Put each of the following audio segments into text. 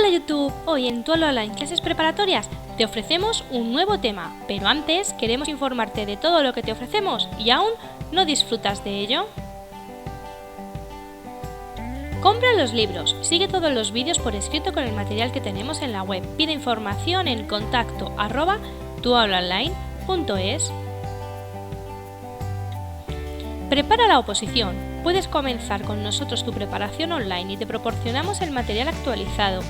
Hola YouTube, hoy en Tu Aula Online Clases Preparatorias te ofrecemos un nuevo tema, pero antes queremos informarte de todo lo que te ofrecemos y aún no disfrutas de ello. Compra los libros, sigue todos los vídeos por escrito con el material que tenemos en la web, pide información en contacto@tuaulaonline.es. Prepara la oposición. Puedes comenzar con nosotros tu preparación online y te proporcionamos el material actualizado,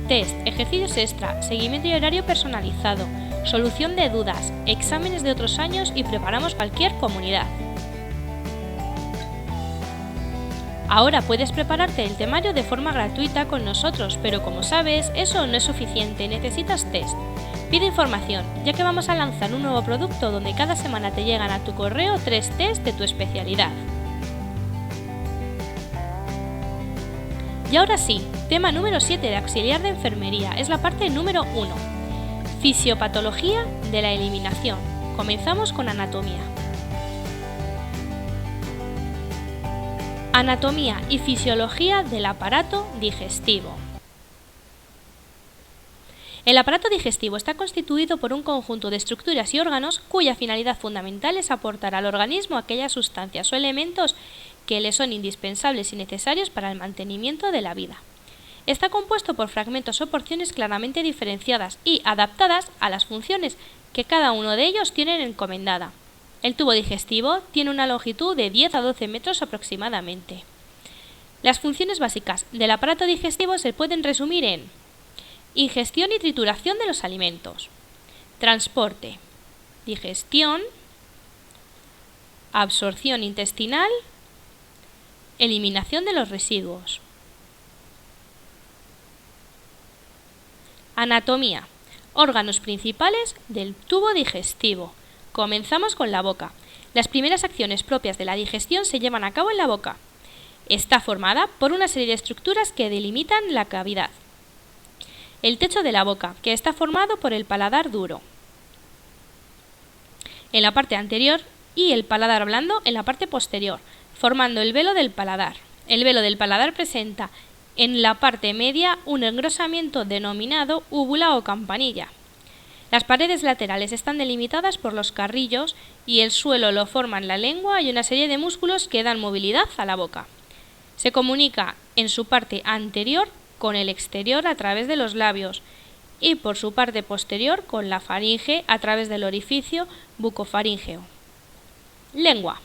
test, ejercicios extra, seguimiento y horario personalizado, solución de dudas, exámenes de otros años y preparamos cualquier comunidad. Ahora puedes prepararte el temario de forma gratuita con nosotros, pero como sabes, eso no es suficiente, necesitas test. Pide información, ya que vamos a lanzar un nuevo producto donde cada semana te llegan a tu correo 3 test de tu especialidad. Y ahora sí, tema número 7 de auxiliar de enfermería, es la parte número 1. Fisiopatología de la eliminación. Comenzamos con anatomía. Anatomía y fisiología del aparato digestivo. El aparato digestivo está constituido por un conjunto de estructuras y órganos cuya finalidad fundamental es aportar al organismo aquellas sustancias o elementos que le son indispensables y necesarios para el mantenimiento de la vida. Está compuesto por fragmentos o porciones claramente diferenciadas y adaptadas a las funciones que cada uno de ellos tienen encomendada. El tubo digestivo tiene una longitud de 10 a 12 metros aproximadamente. Las funciones básicas del aparato digestivo se pueden resumir en ingestión y trituración de los alimentos, transporte, digestión, absorción intestinal, eliminación de los residuos. Anatomía, órganos principales del tubo digestivo. Comenzamos con la boca. Las primeras acciones propias de la digestión se llevan a cabo en la boca. Está formada por una serie de estructuras que delimitan la cavidad. El techo de la boca, que está formado por el paladar duro en la parte anterior y el paladar blando en la parte posterior, formando el velo del paladar. El velo del paladar presenta en la parte media un engrosamiento denominado úvula o campanilla. Las paredes laterales están delimitadas por los carrillos y el suelo lo forman la lengua y una serie de músculos que dan movilidad a la boca. Se comunica en su parte anterior con el exterior a través de los labios y por su parte posterior con la faringe a través del orificio bucofaríngeo. Lengua.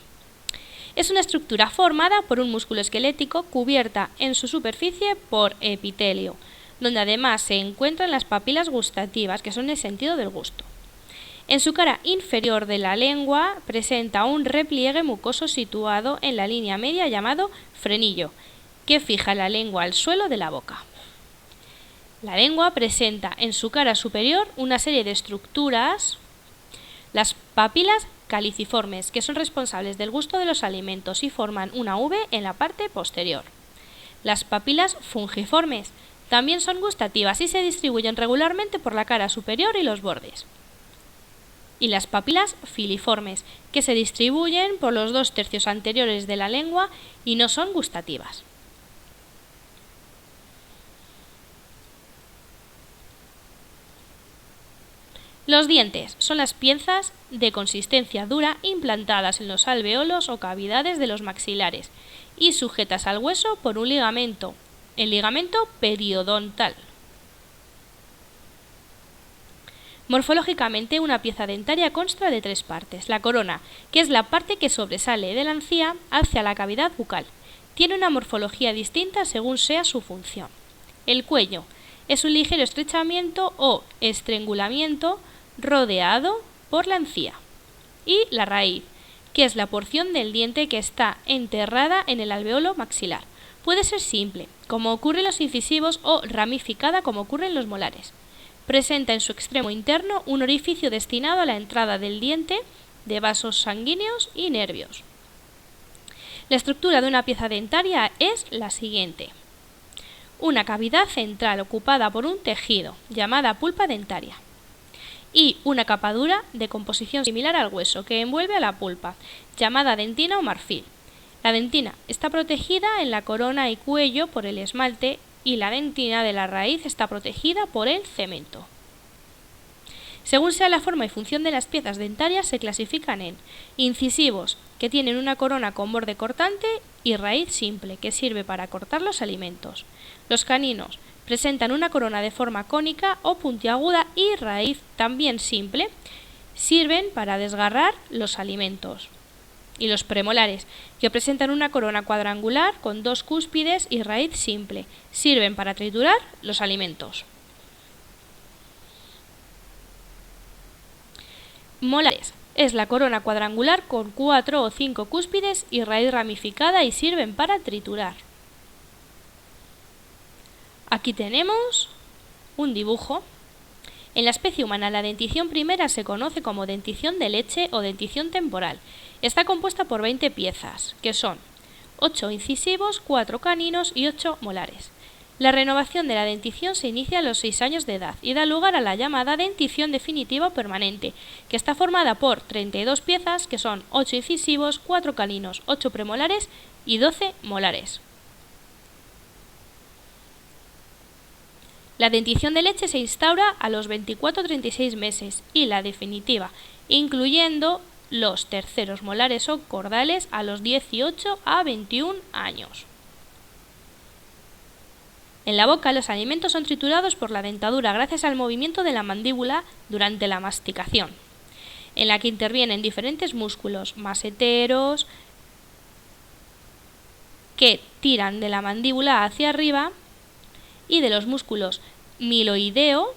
Es una estructura formada por un músculo esquelético cubierta en su superficie por epitelio, donde además se encuentran las papilas gustativas, que son el sentido del gusto. En su cara inferior de la lengua presenta un repliegue mucoso situado en la línea media llamado frenillo, que fija la lengua al suelo de la boca. La lengua presenta en su cara superior una serie de estructuras, las papilas caliciformes, que son responsables del gusto de los alimentos y forman una V en la parte posterior. Las papilas fungiformes también son gustativas y se distribuyen regularmente por la cara superior y los bordes. Y las papilas filiformes, que se distribuyen por los 2 tercios anteriores de la lengua y no son gustativas. Los dientes son las piezas de consistencia dura implantadas en los alveolos o cavidades de los maxilares y sujetas al hueso por un ligamento, el ligamento periodontal. Morfológicamente, una pieza dentaria consta de 3 partes. La corona, que es la parte que sobresale de la encía hacia la cavidad bucal, tiene una morfología distinta según sea su función. El cuello es un ligero estrechamiento o estrangulamiento rodeado por la encía. Y la raíz, que es la porción del diente que está enterrada en el alveolo maxilar. Puede ser simple, como ocurre en los incisivos, o ramificada, como ocurre en los molares. Presenta en su extremo interno un orificio destinado a la entrada del diente de vasos sanguíneos y nervios. La estructura de una pieza dentaria es la siguiente. Una cavidad central ocupada por un tejido, llamada pulpa dentaria, y una capa dura de composición similar al hueso que envuelve a la pulpa, llamada dentina o marfil. La dentina está protegida en la corona y cuello por el esmalte y la dentina de la raíz está protegida por el cemento. Según sea la forma y función de las piezas dentarias, se clasifican en incisivos, que tienen una corona con borde cortante, y raíz simple, que sirve para cortar los alimentos. Los caninos presentan una corona de forma cónica o puntiaguda y raíz también simple, sirven para desgarrar los alimentos. Y los premolares, que presentan una corona cuadrangular con dos cúspides y raíz simple, sirven para triturar los alimentos. Molares. Es la corona cuadrangular con 4 o 5 cúspides y raíz ramificada y sirven para triturar. Aquí tenemos un dibujo. En la especie humana, la dentición primera se conoce como dentición de leche o dentición temporal. Está compuesta por 20 piezas, que son 8 incisivos, 4 caninos y 8 molares. La renovación de la dentición se inicia a los 6 años de edad y da lugar a la llamada dentición definitiva o permanente, que está formada por 32 piezas, que son 8 incisivos, 4 caninos, 8 premolares y 12 molares. La dentición de leche se instaura a los 24-36 meses y la definitiva, incluyendo los terceros molares o cordales, a los 18 a 21 años. En la boca, los alimentos son triturados por la dentadura gracias al movimiento de la mandíbula durante la masticación, en la que intervienen diferentes músculos maseteros que tiran de la mandíbula hacia arriba y de los músculos miloideo,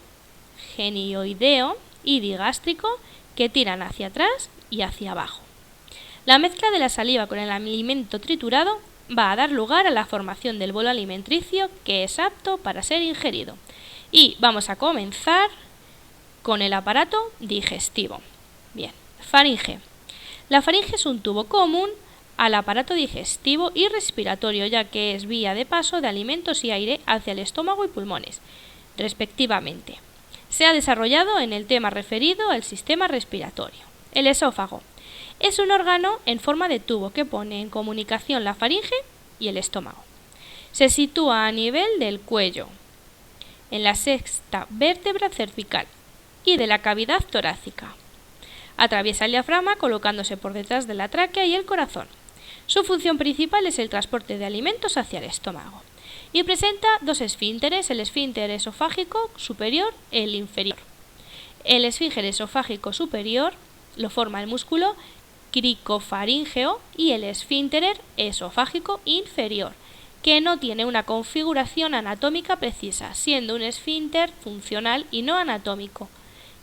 genioideo y digástrico que tiran hacia atrás y hacia abajo. La mezcla de la saliva con el alimento triturado va a dar lugar a la formación del bolo alimenticio, que es apto para ser ingerido. Y vamos a comenzar con el aparato digestivo. Bien, faringe. La faringe es un tubo común al aparato digestivo y respiratorio, ya que es vía de paso de alimentos y aire hacia el estómago y pulmones, respectivamente. Se ha desarrollado en el tema referido al sistema respiratorio. El esófago es un órgano en forma de tubo que pone en comunicación la faringe y el estómago. Se sitúa a nivel del cuello, en la sexta vértebra cervical y de la cavidad torácica. Atraviesa el diafragma colocándose por detrás de la tráquea y el corazón. Su función principal es el transporte de alimentos hacia el estómago. Y presenta dos esfínteres, el esfínter esofágico superior y el inferior. El esfínter esofágico superior lo forma el músculo cricofaríngeo y el esfínter esofágico inferior, que no tiene una configuración anatómica precisa, siendo un esfínter funcional y no anatómico,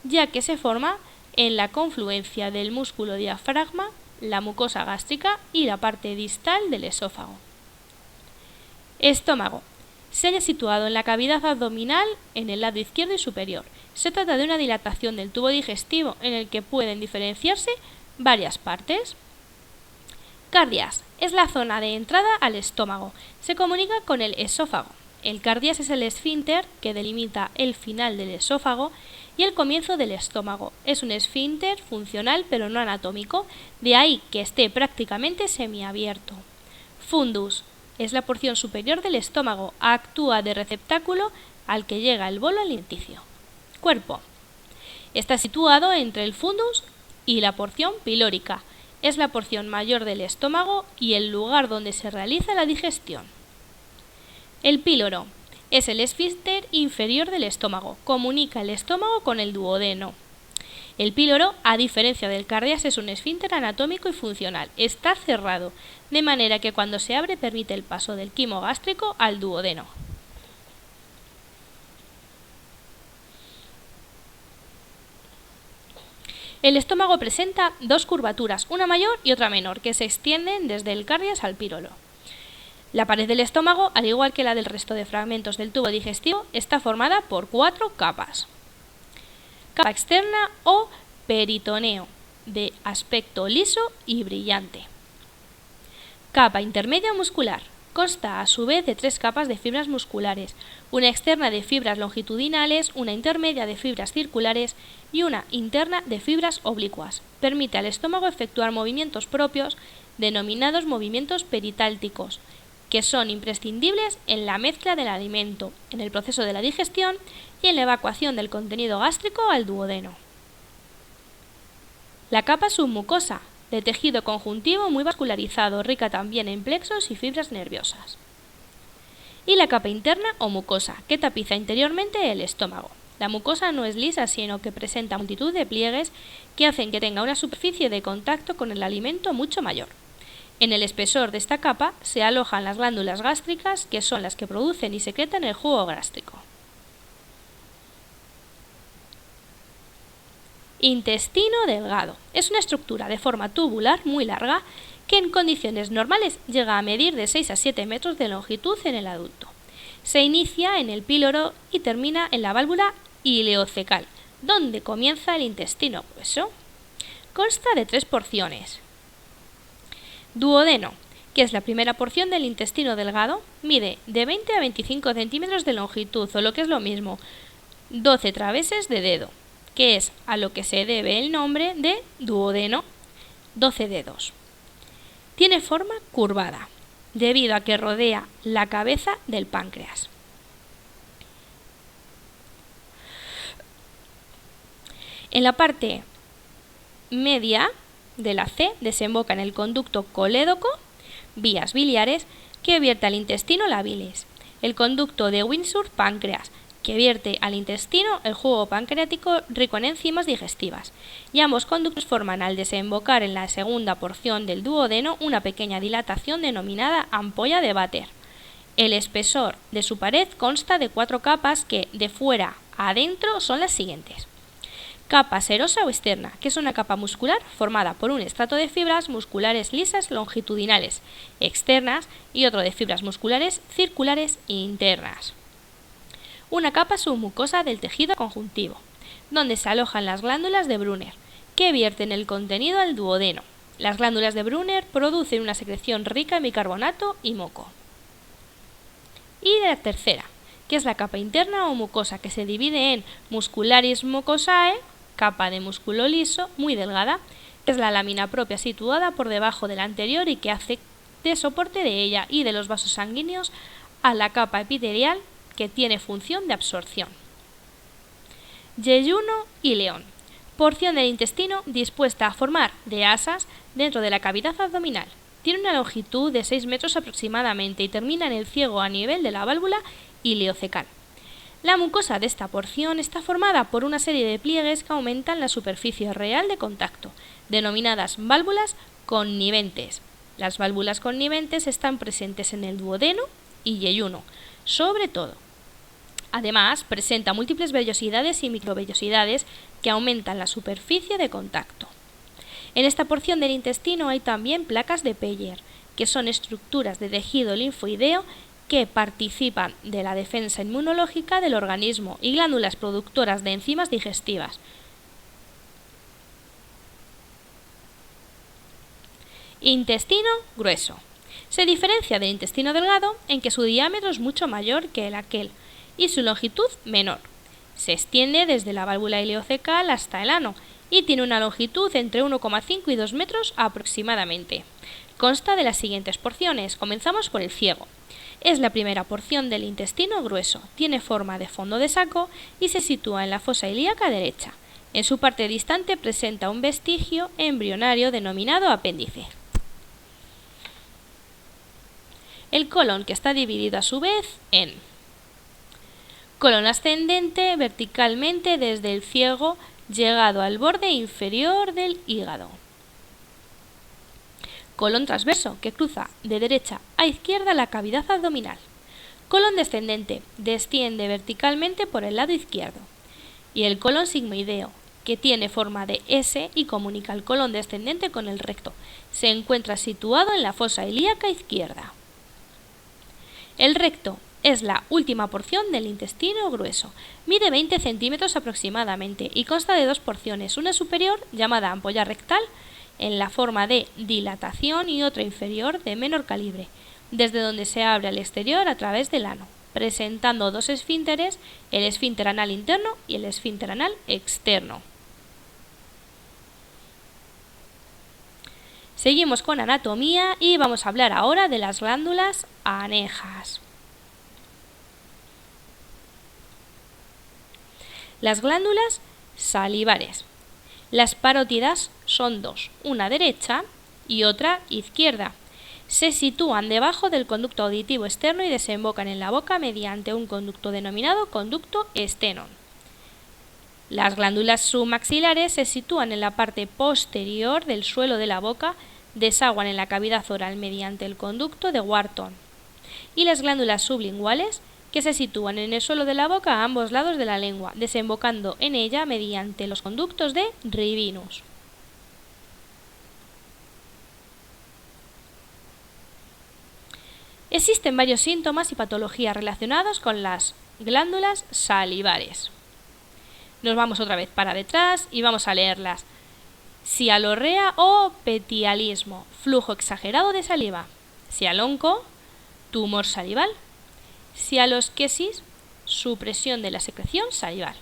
ya que se forma en la confluencia del músculo diafragma, la mucosa gástrica y la parte distal del esófago. Estómago. Se halla situado en la cavidad abdominal en el lado izquierdo y superior. Se trata de una dilatación del tubo digestivo en el que pueden diferenciarse varias partes. Cardias. Es la zona de entrada al estómago. Se comunica con el esófago. El cardias es el esfínter que delimita el final del esófago y el comienzo del estómago. Es un esfínter funcional pero no anatómico, de ahí que esté prácticamente semiabierto. Fundus. Es la porción superior del estómago. Actúa de receptáculo al que llega el bolo alimenticio. Cuerpo. Está situado entre el fundus y la porción pilórica. Es la porción mayor del estómago y el lugar donde se realiza la digestión. El píloro es el esfínter inferior del estómago. Comunica el estómago con el duodeno. El píloro, a diferencia del cardias, es un esfínter anatómico y funcional. Está cerrado, de manera que cuando se abre permite el paso del quimo gástrico al duodeno. El estómago presenta dos curvaturas, una mayor y otra menor, que se extienden desde el cardias al píloro. La pared del estómago, al igual que la del resto de fragmentos del tubo digestivo, está formada por 4 capas. Capa externa o peritoneo, de aspecto liso y brillante. Capa intermedia muscular. Consta a su vez de 3 capas de fibras musculares, una externa de fibras longitudinales, una intermedia de fibras circulares y una interna de fibras oblicuas. Permite al estómago efectuar movimientos propios, denominados movimientos peritálticos, que son imprescindibles en la mezcla del alimento, en el proceso de la digestión y en la evacuación del contenido gástrico al duodeno. La capa submucosa, de tejido conjuntivo muy vascularizado, rica también en plexos y fibras nerviosas. Y la capa interna o mucosa, que tapiza interiormente el estómago. La mucosa no es lisa, sino que presenta multitud de pliegues que hacen que tenga una superficie de contacto con el alimento mucho mayor. En el espesor de esta capa se alojan las glándulas gástricas, que son las que producen y secretan el jugo gástrico. Intestino delgado. Es una estructura de forma tubular muy larga que en condiciones normales llega a medir de 6 a 7 metros de longitud en el adulto. Se inicia en el píloro y termina en la válvula ileocecal, donde comienza el intestino grueso. Consta de 3 porciones. Duodeno, que es la primera porción del intestino delgado, mide de 20 a 25 centímetros de longitud, o lo que es lo mismo, 12 traveses de dedo, que es a lo que se debe el nombre de duodeno, 12 dedos. Tiene forma curvada, debido a que rodea la cabeza del páncreas. En la parte media de la C desemboca en el conducto colédoco, vías biliares, que vierte al intestino la bilis, el conducto de Windsor-páncreas, que vierte al intestino el jugo pancreático rico en enzimas digestivas, y ambos conductos forman al desembocar en la segunda porción del duodeno una pequeña dilatación denominada ampolla de Vater. El espesor de su pared consta de 4 capas que, de fuera a adentro, son las siguientes. Capa serosa o externa, que es una capa muscular formada por un estrato de fibras musculares lisas longitudinales externas y otro de fibras musculares circulares internas. Una capa submucosa del tejido conjuntivo, donde se alojan las glándulas de Brunner, que vierten el contenido al duodeno. Las glándulas de Brunner producen una secreción rica en bicarbonato y moco. Y la tercera, que es la capa interna o mucosa, que se divide en muscularis mucosae, capa de músculo liso muy delgada, que es la lámina propia situada por debajo de la anterior y que hace de soporte de ella y de los vasos sanguíneos a la capa epitelial, que tiene función de absorción. Yeyuno y león. Porción del intestino dispuesta a formar de asas dentro de la cavidad abdominal. Tiene una longitud de 6 metros aproximadamente y termina en el ciego a nivel de la válvula ileocecal. La mucosa de esta porción está formada por una serie de pliegues que aumentan la superficie real de contacto, denominadas válvulas conniventes. Las válvulas conniventes están presentes en el duodeno y yeyuno, sobre todo. Además, presenta múltiples vellosidades y microvellosidades que aumentan la superficie de contacto. En esta porción del intestino hay también placas de Peyer, que son estructuras de tejido linfoideo que participan de la defensa inmunológica del organismo y glándulas productoras de enzimas digestivas. Intestino grueso. Se diferencia del intestino delgado en que su diámetro es mucho mayor que el aquel y su longitud menor. Se extiende desde la válvula ileocecal hasta el ano y tiene una longitud entre 1,5 y 2 metros aproximadamente. Consta de las siguientes porciones. Comenzamos por el ciego. Es la primera porción del intestino grueso, tiene forma de fondo de saco y se sitúa en la fosa ilíaca derecha. En su parte distante presenta un vestigio embrionario denominado apéndice. El colon, que está dividido a su vez en colon ascendente verticalmente desde el ciego llegado al borde inferior del hígado. Colon transverso, que cruza de derecha a izquierda la cavidad abdominal. Colon descendente, desciende verticalmente por el lado izquierdo. Y el colon sigmoideo, que tiene forma de S y comunica el colon descendente con el recto. Se encuentra situado en la fosa ilíaca izquierda. El recto es la última porción del intestino grueso. Mide 20 centímetros aproximadamente y consta de 2 porciones, una superior llamada ampolla rectal en la forma de dilatación y otra inferior de menor calibre, desde donde se abre al exterior a través del ano, presentando 2 esfínteres, el esfínter anal interno y el esfínter anal externo. Seguimos con anatomía y vamos a hablar ahora de las glándulas anejas. Las glándulas salivares. Las parótidas son dos, una derecha y otra izquierda. Se sitúan debajo del conducto auditivo externo y desembocan en la boca mediante un conducto denominado conducto esteno. Las glándulas submaxilares se sitúan en la parte posterior del suelo de la boca, desaguan en la cavidad oral mediante el conducto de Wharton. Y las glándulas sublinguales, que se sitúan en el suelo de la boca a ambos lados de la lengua, desembocando en ella mediante los conductos de Rivinus. Existen varios síntomas y patologías relacionados con las glándulas salivares. Nos vamos otra vez para detrás y vamos a leerlas. Sialorrea o petialismo, flujo exagerado de saliva. Sialonco, tumor salival. Sialosquesis, supresión de la secreción salival.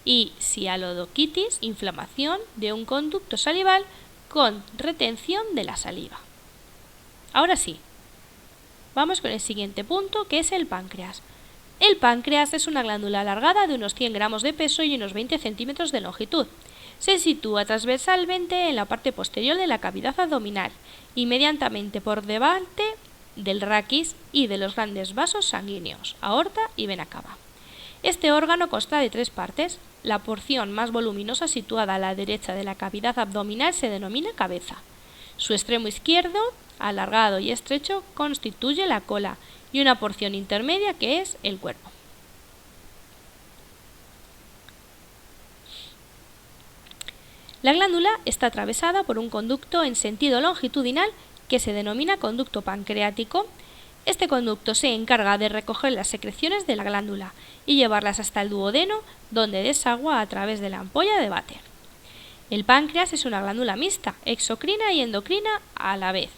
Y sialodoquitis, inflamación de un conducto salival con retención de la saliva. Ahora sí, vamos con el siguiente punto, que es el páncreas. El páncreas es una glándula alargada de unos 100 gramos de peso y unos 20 centímetros de longitud. Se sitúa transversalmente en la parte posterior de la cavidad abdominal, inmediatamente por delante del raquis y de los grandes vasos sanguíneos, aorta y vena cava. Este órgano consta de 3 partes. La porción más voluminosa, situada a la derecha de la cavidad abdominal, se denomina cabeza. Su extremo izquierdo, alargado y estrecho, constituye la cola, y una porción intermedia que es el cuerpo. La glándula está atravesada por un conducto en sentido longitudinal que se denomina conducto pancreático. Este conducto se encarga de recoger las secreciones de la glándula y llevarlas hasta el duodeno, donde desagua a través de la ampolla de váter. El páncreas es una glándula mixta, exocrina y endocrina a la vez.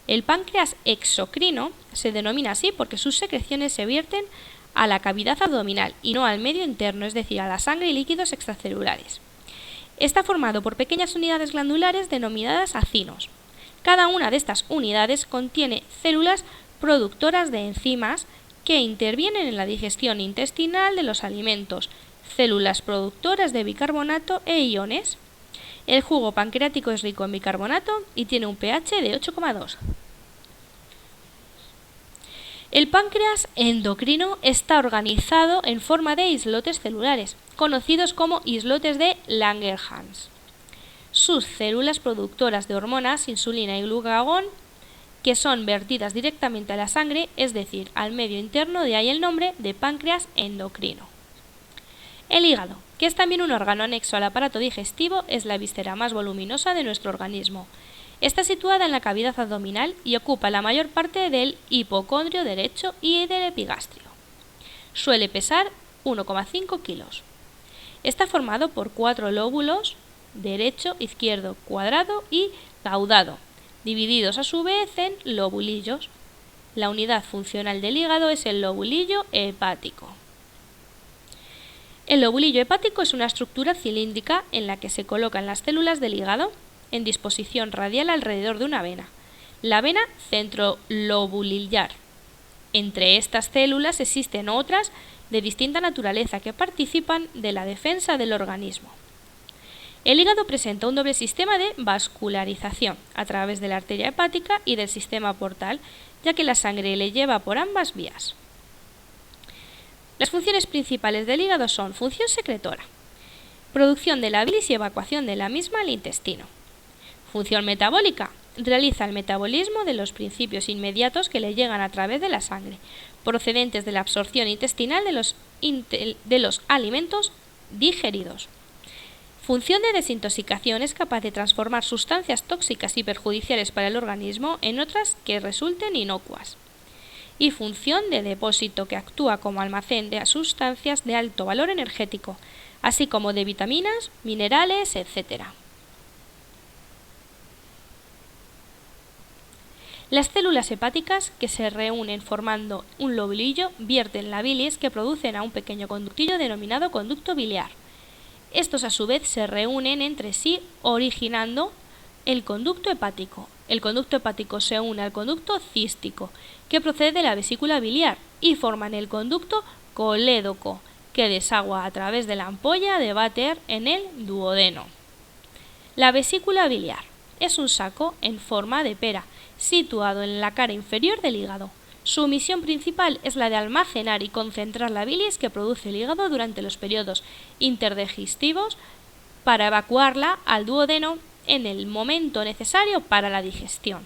El páncreas exocrino se denomina así porque sus secreciones se vierten a la cavidad abdominal y no al medio interno, es decir, a la sangre y líquidos extracelulares. Está formado por pequeñas unidades glandulares denominadas acinos. Cada una de estas unidades contiene células productoras de enzimas que intervienen en la digestión intestinal de los alimentos, células productoras de bicarbonato e iones. El jugo pancreático es rico en bicarbonato y tiene un pH de 8,2. El páncreas endocrino está organizado en forma de islotes celulares, conocidos como islotes de Langerhans. Sus células productoras de hormonas, insulina y glucagón, que son vertidas directamente a la sangre, es decir, al medio interno, de ahí el nombre de páncreas endocrino. El hígado, que es también un órgano anexo al aparato digestivo, es la víscera más voluminosa de nuestro organismo. Está situada en la cavidad abdominal y ocupa la mayor parte del hipocondrio derecho y del epigastrio. Suele pesar 1,5 kilos. Está formado por 4 lóbulos, derecho, izquierdo, cuadrado y caudado, divididos a su vez en lobulillos. La unidad funcional del hígado es el lobulillo hepático. El lobulillo hepático es una estructura cilíndrica en la que se colocan las células del hígado en disposición radial alrededor de una vena, la vena centrolobulillar. Entre estas células existen otras de distinta naturaleza que participan de la defensa del organismo. El hígado presenta un doble sistema de vascularización a través de la arteria hepática y del sistema portal, ya que la sangre le lleva por ambas vías. Las funciones principales del hígado son función secretora, producción de la bilis y evacuación de la misma al intestino. Función metabólica, realiza el metabolismo de los principios inmediatos que le llegan a través de la sangre, procedentes de la absorción intestinal de los alimentos digeridos. Función de desintoxicación, es capaz de transformar sustancias tóxicas y perjudiciales para el organismo en otras que resulten inocuas. Y función de depósito, que actúa como almacén de sustancias de alto valor energético, así como de vitaminas, minerales, etc. Las células hepáticas, que se reúnen formando un lobulillo, vierten la bilis que producen a un pequeño conductillo denominado conducto biliar. Estos a su vez se reúnen entre sí originando El conducto hepático. El conducto hepático se une al conducto cístico, que procede de la vesícula biliar, y forman el conducto colédoco, que desagua a través de la ampolla de váter en el duodeno. La vesícula biliar es un saco en forma de pera, situado en la cara inferior del hígado. Su misión principal es la de almacenar y concentrar la bilis que produce el hígado durante los periodos interdigestivos para evacuarla al duodeno en el momento necesario para la digestión.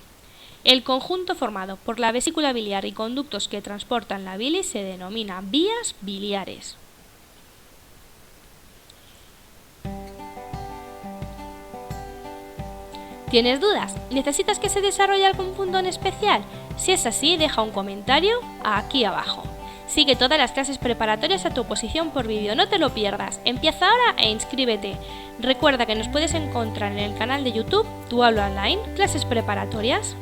El conjunto formado por la vesícula biliar y conductos que transportan la bilis se denomina vías biliares. ¿Tienes dudas? ¿Necesitas que se desarrolle algún punto en especial? Si es así, deja un comentario aquí abajo. Sigue todas las clases preparatorias a tu oposición por vídeo, no te lo pierdas. Empieza ahora e inscríbete. Recuerda que nos puedes encontrar en el canal de YouTube Tu Aula Online, clases preparatorias.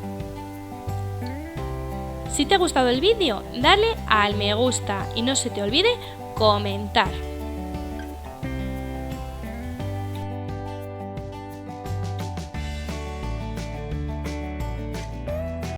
Si te ha gustado el vídeo, dale al me gusta y no se te olvide comentar.